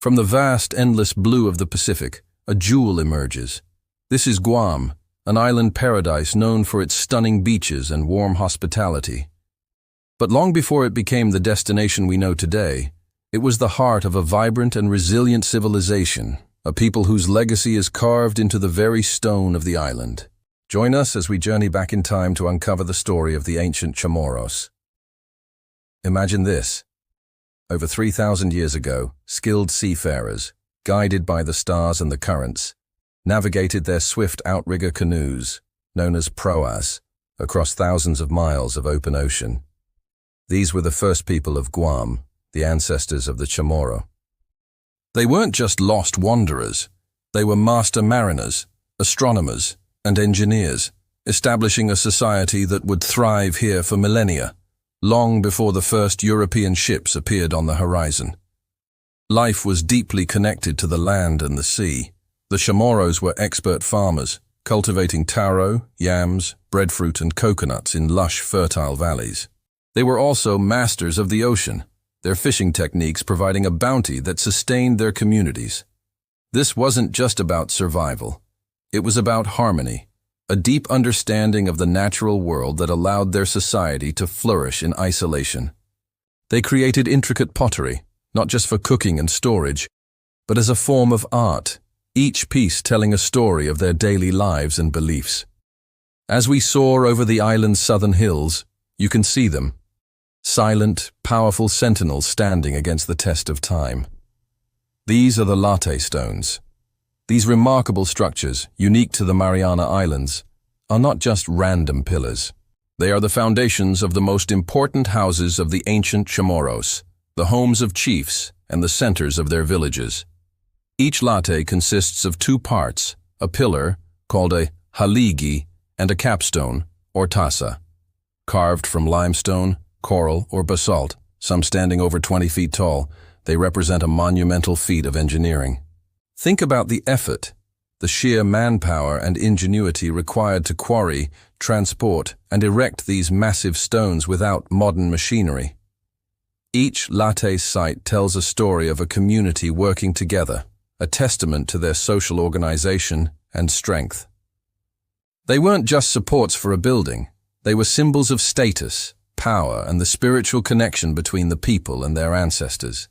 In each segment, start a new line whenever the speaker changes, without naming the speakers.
From the vast, endless blue of the Pacific, a jewel emerges. This is Guam, an island paradise known for its stunning beaches and warm hospitality. But long before it became the destination we know today, it was the heart of a vibrant and resilient civilization, a people whose legacy is carved into the very stone of the island. Join us as we journey back in time to uncover the story of the ancient Chamorros. Imagine this. Over 3,000 years ago, skilled seafarers, guided by the stars and the currents, navigated their swift outrigger canoes, known as proas, across thousands of miles of open ocean. These were the first people of Guam, the ancestors of the Chamorro. They weren't just lost wanderers, they were master mariners, astronomers, and engineers, establishing a society that would thrive here for millennia, long before the first European ships appeared on the horizon. Life was deeply connected to the land and the sea. The Chamorros were expert farmers, cultivating taro, yams, breadfruit, and coconuts in lush, fertile valleys. They were also masters of the ocean, their fishing techniques providing a bounty that sustained their communities. This wasn't just about survival. It was about harmony, a deep understanding of the natural world that allowed their society to flourish in isolation. They created intricate pottery, not just for cooking and storage, but as a form of art, each piece telling a story of their daily lives and beliefs. As we soar over the island's southern hills, you can see them, silent, powerful sentinels standing against the test of time. These are the Latte Stones. These remarkable structures, unique to the Mariana Islands, are not just random pillars. They are the foundations of the most important houses of the ancient Chamorros, the homes of chiefs and the centers of their villages. Each latte consists of two parts, a pillar, called a haligi, and a capstone, or tasa. Carved from limestone, coral, or basalt, some standing over 20 feet tall, they represent a monumental feat of engineering. Think about the effort, the sheer manpower and ingenuity required to quarry, transport, and erect these massive stones without modern machinery. Each latte site tells a story of a community working together, a testament to their social organization and strength. They weren't just supports for a building, they were symbols of status, power, and the spiritual connection between the people and their ancestors.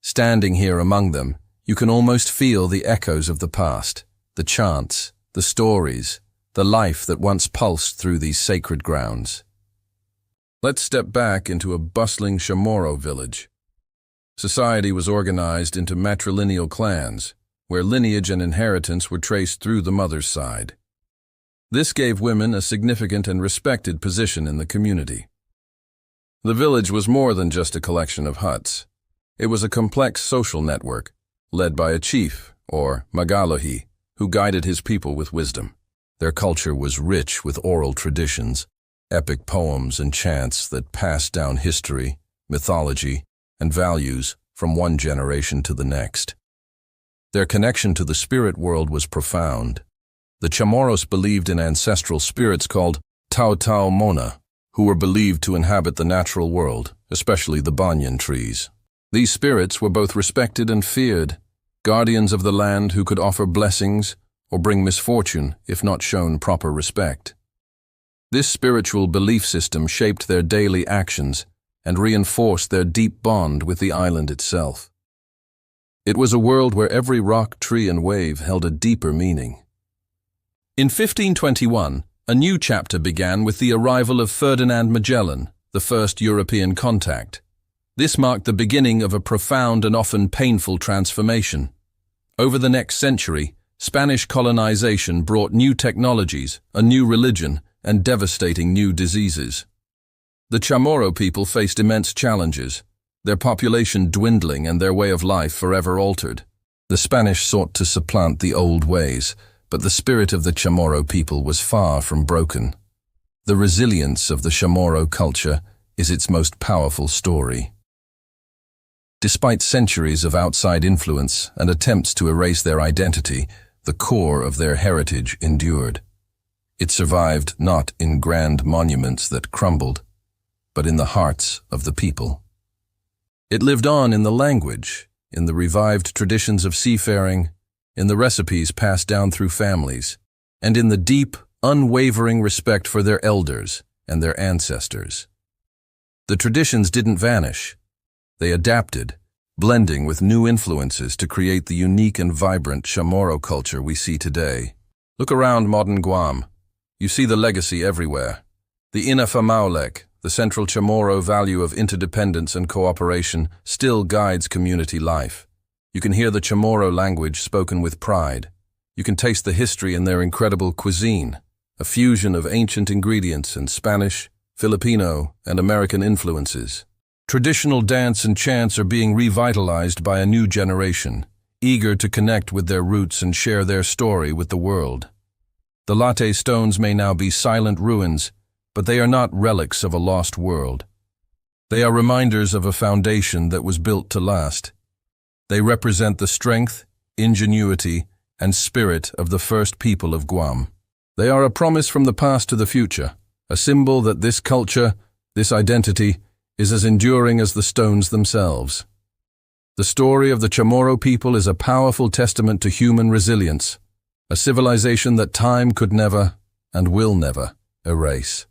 Standing here among them, you can almost feel the echoes of the past, the chants, the stories, the life that once pulsed through these sacred grounds. Let's step back into a bustling Chamorro village. Society was organized into matrilineal clans, where lineage and inheritance were traced through the mother's side. This gave women a significant and respected position in the community. The village was more than just a collection of huts. It was a complex social network, led by a chief, or magalohi, who guided his people with wisdom. Their culture was rich with oral traditions, epic poems and chants that passed down history, mythology, and values from one generation to the next. Their connection to the spirit world was profound. The Chamorros believed in ancestral spirits called 𝐂𝐲𝐿, who were believed to inhabit the natural world, especially the banyan trees. These spirits were both respected and feared, guardians of the land who could offer blessings or bring misfortune if not shown proper respect. This spiritual belief system shaped their daily actions and reinforced their deep bond with the island itself. It was a world where every rock, tree, and wave held a deeper meaning. In 1521, a new chapter began with the arrival of Ferdinand Magellan, the first European contact. This marked the beginning of a profound and often painful transformation. Over the next century, Spanish colonization brought new technologies, a new religion, and devastating new diseases. The Chamorro people faced immense challenges, their population dwindling and their way of life forever altered. The Spanish sought to supplant the old ways, but the spirit of the Chamorro people was far from broken. The resilience of the Chamorro culture is its most powerful story. Despite centuries of outside influence and attempts to erase their identity, the core of their heritage endured. It survived not in grand monuments that crumbled, but in the hearts of the people. It lived on in the language, in the revived traditions of seafaring, in the recipes passed down through families, and in the deep, unwavering respect for their elders and their ancestors. The traditions didn't vanish. They adapted, blending with new influences to create the unique and vibrant Chamorro culture we see today. Look around modern Guam. You see the legacy everywhere. The 𝐴𝐻𝐻𝐼𝐻, the central Chamorro value of interdependence and cooperation, still guides community life. You can hear the Chamorro language spoken with pride. You can taste the history in their incredible cuisine, a fusion of ancient ingredients and Spanish, Filipino, and American influences. Traditional dance and chants are being revitalized by a new generation, eager to connect with their roots and share their story with the world. The Latte Stones may now be silent ruins, but they are not relics of a lost world. They are reminders of a foundation that was built to last. They represent the strength, ingenuity, and spirit of the first people of Guam. They are a promise from the past to the future, a symbol that this culture, this identity, is as enduring as the stones themselves. The story of the Chamorro people is a powerful testament to human resilience, a civilization that time could never, and will never, erase.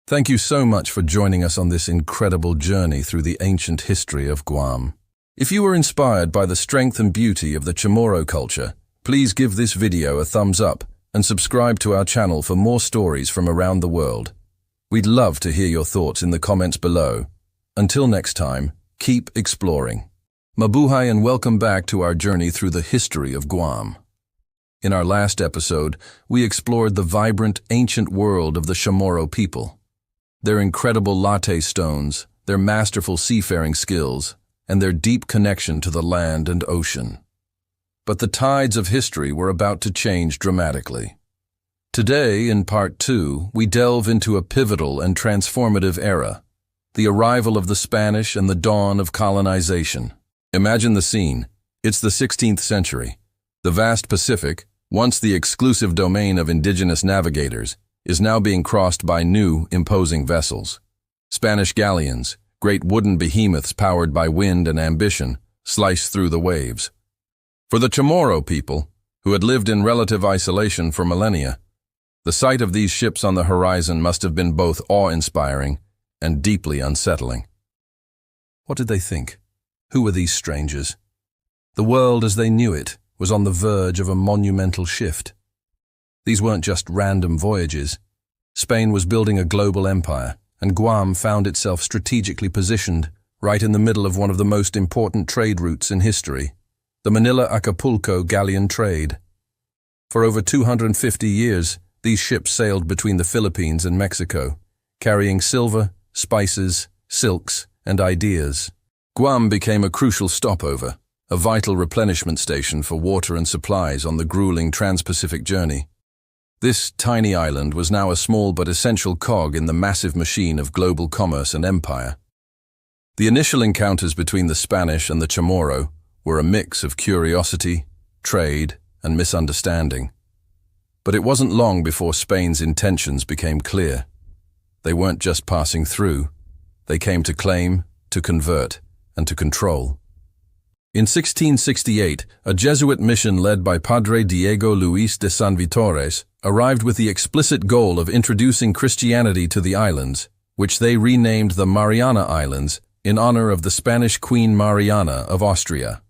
Thank you so much for joining us on this incredible journey through the ancient history of Guam. If you were inspired by the strength and beauty of the Chamorro culture, please give this video a thumbs up and subscribe to our channel for more stories from around the world. We'd love to hear your thoughts in the comments below. Until next time, keep exploring. Mabuhay and welcome back to our journey through the history of Guam. In our last episode, we explored the vibrant, ancient world of the Chamorro people. Their incredible latte stones, their masterful seafaring skills, and their deep connection to the land and ocean. But the tides of history were about to change dramatically. Today, in Part 2, we delve into a pivotal and transformative era, the arrival of the Spanish and the dawn of colonization. Imagine the scene. It's the 16th century. The vast Pacific, once the exclusive domain of indigenous navigators, is now being crossed by new, imposing vessels. Spanish galleons, great wooden behemoths powered by wind and ambition, slice through the waves. For the Chamorro people, who had lived in relative isolation for millennia, the sight of these ships on the horizon must have been both awe-inspiring and deeply unsettling. What did they think? Who were these strangers? The world as they knew it was on the verge of a monumental shift. These weren't just random voyages. Spain was building a global empire, and Guam found itself strategically positioned right in the middle of one of the most important trade routes in history, the Manila-Acapulco galleon trade. For over 250 years, these ships sailed between the Philippines and Mexico, carrying silver, spices, silks, and ideas. Guam became a crucial stopover, a vital replenishment station for water and supplies on the grueling trans-Pacific journey. This tiny island was now a small but essential cog in the massive machine of global commerce and empire. The initial encounters between the Spanish and the Chamorro were a mix of curiosity, trade, and misunderstanding. But it wasn't long before Spain's intentions became clear. They weren't just passing through. They came to claim, to convert, and to control. In 1668, a Jesuit mission led by Padre Diego Luis de San Vitores arrived with the explicit goal of introducing Christianity to the islands, which they renamed the Mariana Islands in honor of the Spanish Queen Mariana of Austria.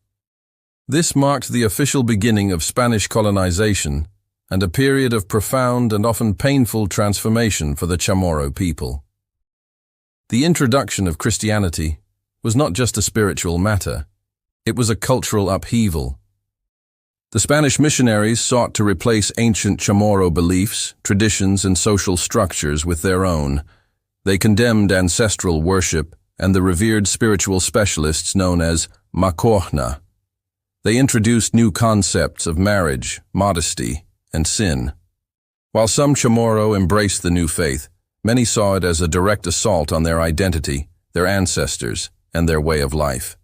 This marked the official beginning of Spanish colonization and a period of profound and often painful transformation for the Chamorro people. The introduction of Christianity was not just a spiritual matter, it was a cultural upheaval. The Spanish missionaries sought to replace ancient Chamorro beliefs, traditions, and social structures with their own. They condemned ancestral worship and the revered spiritual specialists known as mahiwagang. They introduced new concepts of marriage, modesty, and sin. While some Chamorro embraced the new faith, many saw it as a direct assault on their identity, their ancestors, and their way of life.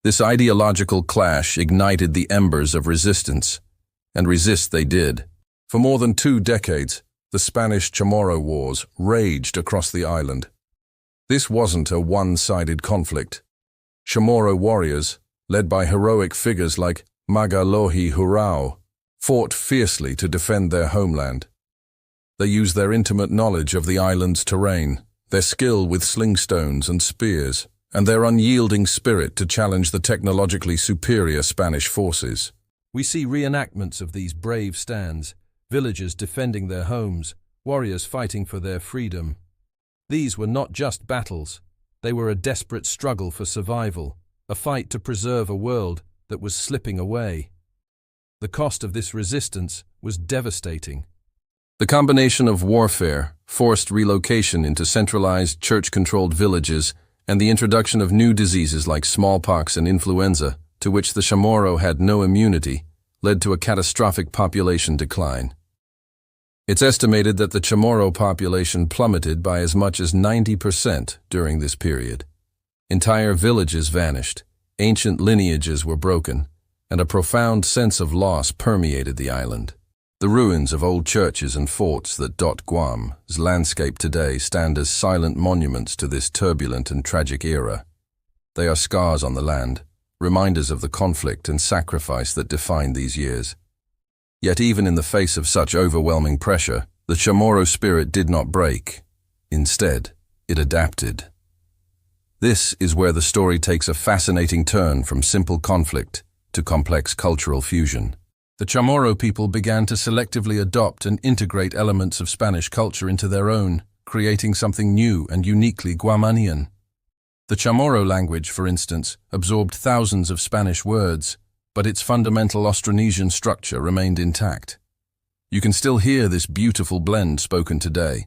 This ideological clash ignited the embers of resistance, and resist they did. For more than 2 decades, the Spanish-Chamorro Wars raged across the island. This wasn't a one-sided conflict. Chamorro warriors, led by heroic figures like 𝐂𝐲, fought fiercely to defend their homeland. They used their intimate knowledge of the island's terrain, their skill with sling stones and spears, and their unyielding spirit to challenge the technologically superior Spanish forces. We see reenactments of these brave stands, villagers defending their homes, warriors fighting for their freedom. These were not just battles, they were a desperate struggle for survival, a fight to preserve a world that was slipping away. The cost of this resistance was devastating. The combination of warfare, forced relocation into centralized, church-controlled villages, and the introduction of new diseases like smallpox and influenza, to which the Chamorro had no immunity, led to a catastrophic population decline. It's estimated that the Chamorro population plummeted by as much as 90% during this period. Entire villages vanished, ancient lineages were broken, and a profound sense of loss permeated the island. The ruins of old churches and forts that dot Guam's landscape today stand as silent monuments to this turbulent and tragic era. They are scars on the land, reminders of the conflict and sacrifice that defined these years. Yet even in the face of such overwhelming pressure, the Chamorro spirit did not break. Instead, it adapted. This is where the story takes a fascinating turn from simple conflict to complex cultural fusion. The Chamorro people began to selectively adopt and integrate elements of Spanish culture into their own, creating something new and uniquely Guamanian. The Chamorro language, for instance, absorbed thousands of Spanish words, but its fundamental Austronesian structure remained intact. You can still hear this beautiful blend spoken today.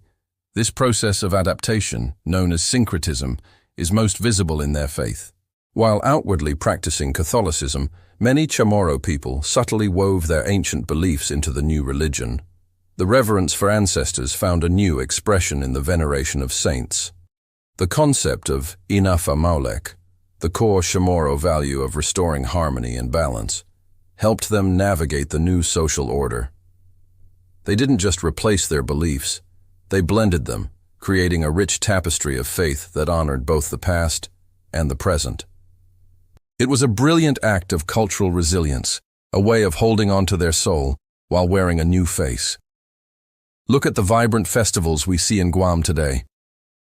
This process of adaptation, known as syncretism, is most visible in their faith. While outwardly practicing Catholicism, many Chamorro people subtly wove their ancient beliefs into the new religion. The reverence for ancestors found a new expression in the veneration of saints. The concept of 𝐴𝐻𝐻, the core Chamorro value of restoring harmony and balance, helped them navigate the new social order. They didn't just replace their beliefs, they blended them, creating a rich tapestry of faith that honored both the past and the present. It was a brilliant act of cultural resilience, a way of holding on to their soul while wearing a new face. Look at the vibrant festivals we see in Guam today.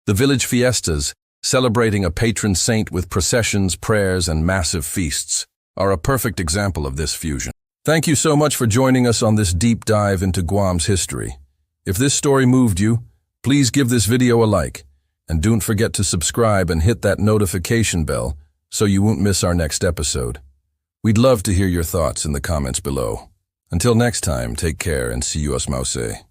The village fiestas, celebrating a patron saint with processions, prayers, and massive feasts, are a perfect example of this fusion. Thank you so much for joining us on this deep dive into Guam's history. If this story moved you, please give this video a like, and don't forget to subscribe and hit that notification bell so you won't miss our next episode. We'd love to hear your thoughts in the comments below. Until next time, take care and see you 𝐂𝐲𝐳𝐿.